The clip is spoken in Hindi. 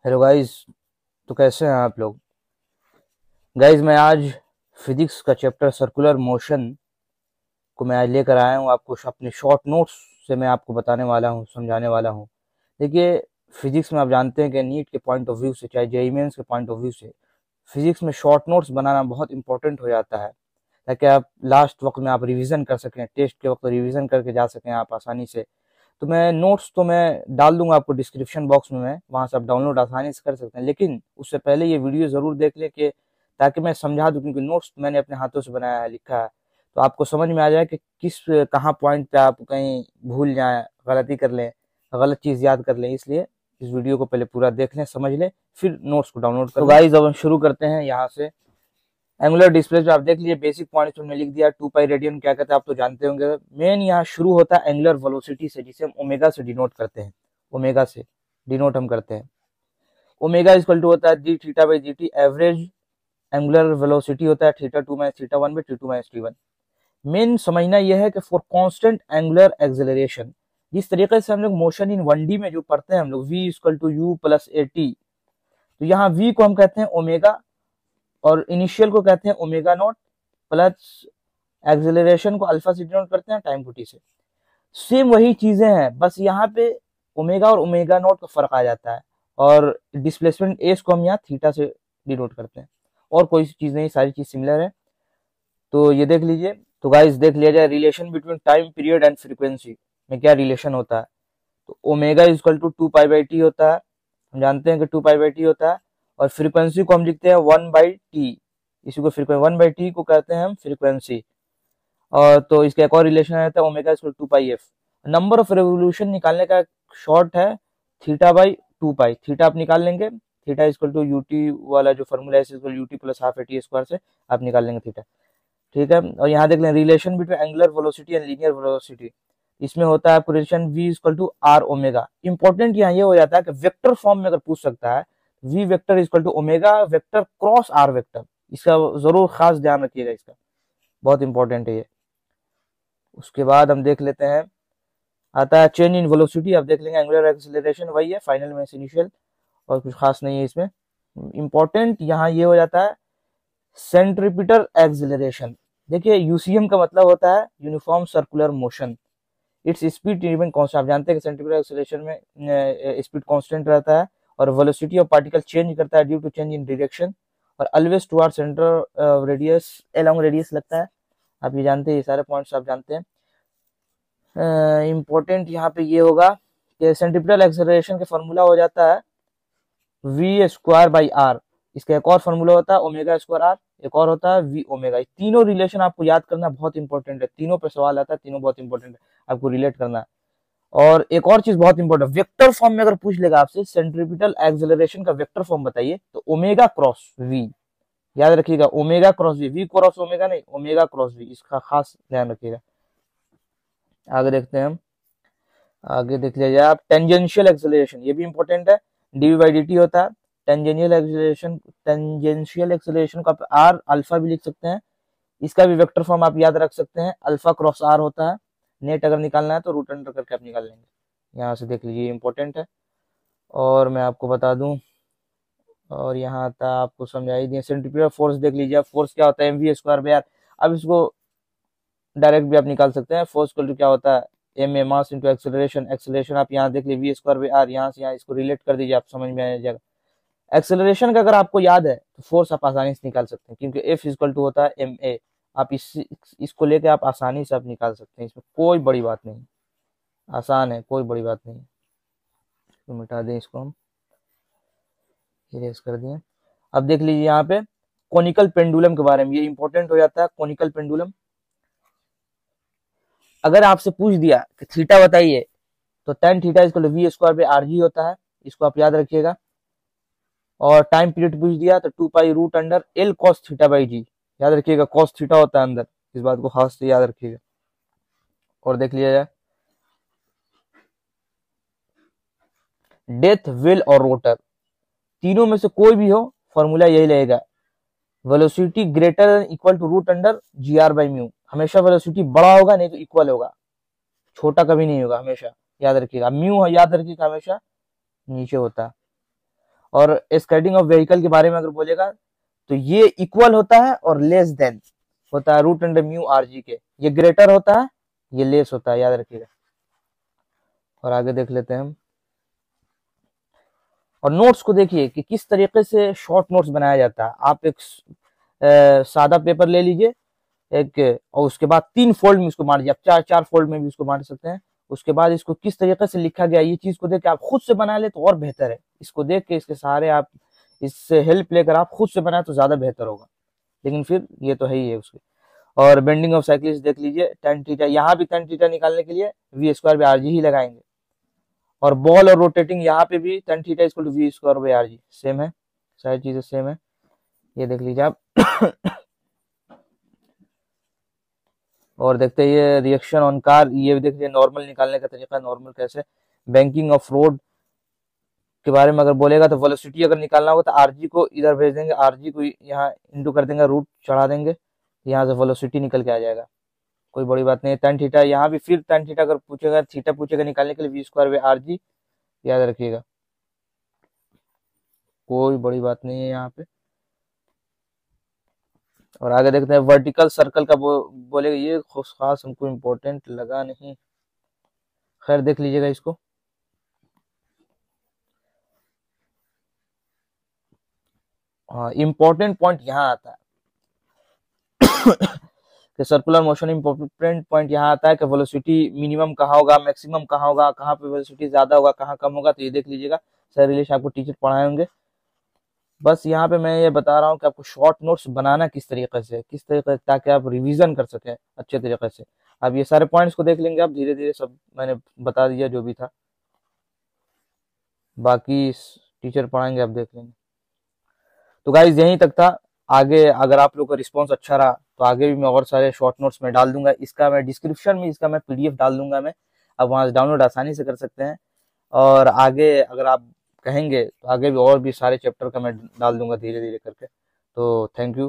Hello guys. तो कैसे हैं आप लोग? गाइस, मैं आज फिजिक्स का चैप्टर सर्कुलर मोशन को मैं आज लेकर आया हूँ। आपको अपने शॉर्ट नोट्स से मैं आपको बताने वाला हूँ, समझाने वाला हूँ। देखिए, फिजिक्स में आप जानते हैं कि नीट के पॉइंट ऑफ व्यू से, चाहे जेईई मेंस के पॉइंट ऑफ व्यू से, फिजिक्स में शॉर्ट नोट्स बनाना बहुत इंपॉर्टेंट हो जाता है, ताकि आप लास्ट वक्त में आप रिवीजन कर सकें, टेस्ट के वक्त रिवीजन करके जा सकें आप आसानी से। तो मैं नोट्स तो मैं डाल दूंगा आपको डिस्क्रिप्शन बॉक्स में, मैं वहां से आप डाउनलोड आसानी से कर सकते हैं। लेकिन उससे पहले ये वीडियो जरूर देख लें कि ताकि मैं समझा दूं, क्योंकि नोट्स मैंने अपने हाथों से बनाया है, लिखा है, तो आपको समझ में आ जाए कि किस कहाँ पॉइंट पे आप कहीं भूल जाएं, गलती कर लें, गलत चीज याद कर लें। इसलिए इस वीडियो को पहले पूरा देख लें, समझ लें, फिर नोट्स को डाउनलोड कर। तो गाइस, अब हम शुरू करते हैं यहाँ से। एंगुलर डिस्प्लेसमेंट आप देख लीजिए, बेसिक पॉइंट्स हमने लिख दिया। 2 पाई रेडियन क्या कहता है आप तो जानते होंगे। मेन यहाँ शुरू होता है एंगुलर वेलोसिटी से, जिसे हम ओमेगा से डिनोट करते हैं। ओमेगा से डिनोट हम करते हैं। ओमेगा इक्वल टू होता है D theta by D T. Average angular velocity होता है theta two minus theta one by T two minus T one. Main समझना यह है कि फॉर कांस्टेंट एंगुलर एक्सेलरेशन, जिस तरीके से हम लोग मोशन इन 1D में जो पढ़ते हैं हम लोग, v equal to U plus A T, तो यहाँ v को हम कहते हैं ओमेगा, और इनिशियल को कहते हैं ओमेगा नॉट, प्लस एक्सेलरेशन को अल्फा से डिनोट करते हैं टाइम टू टी से। सेम वही चीजें हैं, बस यहाँ पे ओमेगा और ओमेगा नॉट का फर्क आ जाता है, और डिस्प्लेसमेंट एस को हम यहाँ थीटा से डिनोट करते हैं। और कोई चीज नहीं, सारी चीज सिमिलर है। तो ये देख लीजिए। तो गाइस, देख लिया जाए relation between time period and frequency में क्या रिलेशन होता है। तो omega equal to 2 pi by T होता है, हम जानते हैं कि 2 पाई बाई टी होता है। और फ्रीक्वेंसी को हम लिखते हैं 1/t, इसी को फ्रीक्वेंसी 1/t को कहते हैं हम फ्रीक्वेंसी। और तो इसका एक और रिलेशन रहता है omega equal 2 pi F. Number of revolution निकालने का शॉर्ट है थीटा बाई 2 पाई। थीटा आप निकाल लेंगे, थीटा इक्वल टू यूटी वाला जो फॉर्मूला है equal UT plus half A T square से आप निकाल लेंगे थीटा। ठीक है। और यहाँ देख लें relation between angular velocity and linear velocity. इसमें होता है आपको relation v equal to R omega. Important यहाँ ये हो जाता है कि वेक्टर फॉर्म में अगर पूछ सकता है, v vector equal to omega vector cross R vector. इसका जरूर खास ध्यान रखिएगा, इसका बहुत इंपॉर्टेंट है ये। उसके बाद हम देख लेते हैं, आता है चेंज इन वेलोसिटी। आप देख लेंगे एंगुलर एक्सेलरेशन वही है फाइनल में इनिशियल, और कुछ खास नहीं है इसमें। इंपॉर्टेंट यहाँ ये हो जाता है सेंट्रीपिटल एक्सेलरेशन। देखिए, यूसीएम का मतलब होता है uniform circular motion. Its speed remain constant. आप जानते हैं कि सेंट्रीपिटल एक्सेलरेशन में स्पीड कांस्टेंट रहता है, और वेलोसिटी ऑफ पार्टिकल चेंज करता है due to change in direction, और always toward centre radius along radius लगता है। आप ये जानते हैं, ये सारे पॉइंट्स आप जानते हैं। इंपॉर्टेंट यहाँ पे ये होगा कि सेंट्रीपिटल एक्सेलरेशन का फॉर्मूला हो जाता है वी स्क्वायर बाई आर। इसका एक और फॉर्मूला होता है ओमेगा स्क्वायर आर, एक और होता है वी ओमेगा। तीनों रिलेशन आपको याद करना बहुत इंपॉर्टेंट है, तीनों पे सवाल आता है, तीनों बहुत इंपॉर्टेंट है, आपको रिलेट करना है। और एक और चीज बहुत इंपॉर्टेंट, वेक्टर फॉर्म में अगर पूछ लेगा आपसे सेंट्रीपिटल एक्सेलरेशन का वेक्टर फॉर्म बताइए, तो ओमेगा क्रॉस वी, याद रखिएगा, omega cross V, V cross omega नहीं, ओमेगा क्रॉस वी, इसका खास ध्यान रखिएगा। आगे देखते हैं हम, आगे देख लीजिए आप टेंजेंशियल एक्सेलरेशन, ये भी इंपॉर्टेंट है। डीवी बाई डी टी होता है टेंजेंशियल एक्सेलरेशन। टेंजेंशियल एक्सेलरेशन को आप आर अल्फा भी लिख सकते हैं, इसका भी वेक्टर फॉर्म आप याद रख सकते हैं, अल्फा क्रॉस आर होता है। नेट अगर निकालना है तो रूट अंडर करके आप निकाल लेंगे। यहाँ से देख लीजिए, इंपॉर्टेंट है। और मैं आपको बता दूं, और यहाँ आता आपको समझा ही दिया। सेंट्रीपिटल फोर्स देख लीजिए, फोर्स क्या होता है M V square by R. अब इसको डायरेक्ट भी आप निकाल सकते हैं। फोर्स इक्वल टू क्या होता है M A mass into acceleration. Acceleration आप यहाँ देख लीजिए वी स्क्वायर बाई आर, यहाँ से यहाँ इसको रिलेट कर दीजिए, आप समझ में आ जाएगा। एक्सेलरेशन का अगर आपको याद है तो फोर्स आप आसानी से निकाल सकते हैं, क्योंकि एफ इक्वल टू होता है एम ए। आप इसको लेके आप आसानी से आप निकाल सकते हैं, इसमें कोई बड़ी बात नहीं, आसान है, कोई बड़ी बात नहीं। तो मिटा दें इसको, हम इरेज कर दिए। अब देख लीजिए यहाँ पे कोनिकल पेंडुलम के बारे में, ये इंपॉर्टेंट हो जाता है कोनिकल पेंडुलम। अगर आपसे पूछ दिया कि थीटा बताइए, तो tan theta equal to we square by R G होता है, इसको आप याद रखिएगा। और टाइम पीरियड पूछ दिया तो 2 pi root under L cos theta by g, याद रखिएगा कॉस थीटा होता है अंदर, इस बात को खास से याद रखिएगा। और देख लिया जाए डेथ, व्हील और रोटर, तीनों में से कोई भी हो फॉर्मूला यही रहेगा, velocity greater than equal to root under G R by mu. हमेशा वेलोसिटी बड़ा होगा, नहीं तो इक्वल होगा, छोटा कभी नहीं होगा, हमेशा याद रखिएगा। म्यू याद रखिएगा हमेशा नीचे होता है। और स्कैटिंग ऑफ व्हीकल के बारे में अगर बोलेगा तो ये इक्वल होता है और लेस देन होता है root under mu R G के। ये ग्रेटर होता है, ये लेस होता है, याद रखिएगा। और आगे देख लेते हैं हम। और नोट्स को देखिए कि किस तरीके से शॉर्ट नोट्स बनाया जाता है। आप एक सादा पेपर ले लीजिए एक, और उसके बाद 3 फोल्ड में इसको मार दीजिए। आप 4 फोल्ड में भी इसको मार सकते हैं। उसके बाद इसको किस तरीके से लिखा गया ये चीज को देख के आप खुद से बना ले तो और बेहतर है। इसको देख के इसके सहारे आप इससे हेल्प लेकर आप खुद से बनाए तो ज्यादा बेहतर होगा, लेकिन फिर ये तो है ही है उसके। और बेंडिंग ऑफ साइक्लिस्ट देख लीजिए, tan थीटा, यहाँ भी tan थीटा निकालने के लिए we square by are g ही लगाएंगे। और बॉल और रोटेटिंग यहाँ पे भी tan theta equal to we square by are g same है, सारी चीजें सेम है, ये देख लीजिए आप। और देखते हैं ये रिएक्शन ऑन कार, ये भी देख लीजिए नॉर्मल निकालने का तरीका, नॉर्मल कैसे। बैंकिंग ऑफ रोड के बारे में अगर बोलेगा तो वेलोसिटी अगर निकालना होगा तो आरजी को इधर भेज देंगे, आरजी को यहाँ इंटू कर देंगे, रूट चढ़ा देंगे, यहाँ से वेलोसिटी निकल के आ जाएगा, कोई बड़ी बात नहीं है। tan थीटा यहाँ भी फिर tan थीटा अगर पूछेगा, थीटा पूछेगा निकालने के लिए we square by are G, याद रखिएगा, कोई बड़ी बात नहीं है यहाँ पे। और आगे देखते हैं वर्टिकल सर्कल का बोलेगा, ये खास हमको इम्पोर्टेंट लगा नहीं, खैर देख लीजिएगा इसको। हाँ, इम्पोर्टेंट पॉइंट यहाँ आता है कि सर्कुलर मोशन इम्पोर्टेंट पॉइंट यहाँ आता है कि वेलोसिटी मिनिमम कहाँ होगा, मैक्सिमम कहाँ होगा, कहाँ पे वेलोसिटी ज्यादा होगा, कहाँ कम होगा, तो ये देख लीजिएगा। सर रिलेश आपको टीचर पढ़ाए होंगे। बस यहाँ पे मैं ये बता रहा हूँ कि आपको शॉर्ट नोट्स बनाना किस तरीके से, ताकि आप रिवीजन कर सकें अच्छे तरीके से। अब ये सारे पॉइंट्स को देख लेंगे आप धीरे धीरे, सब मैंने बता दिया जो भी था, बाकी टीचर पढ़ाएंगे आप देख लेंगे। तो गाइज यहीं तक था। आगे अगर आप लोग का रिस्पॉन्स अच्छा रहा तो आगे भी मैं और सारे शॉर्ट नोट्स में डाल दूंगा। इसका मैं डिस्क्रिप्शन में इसका मैं पीडीएफ डाल दूंगा मैं, आप वहां से डाउनलोड आसानी से कर सकते हैं। और आगे अगर आप कहेंगे तो आगे भी और भी सारे चैप्टर का मैं डाल दूंगा धीरे धीरे करके। तो थैंक यू।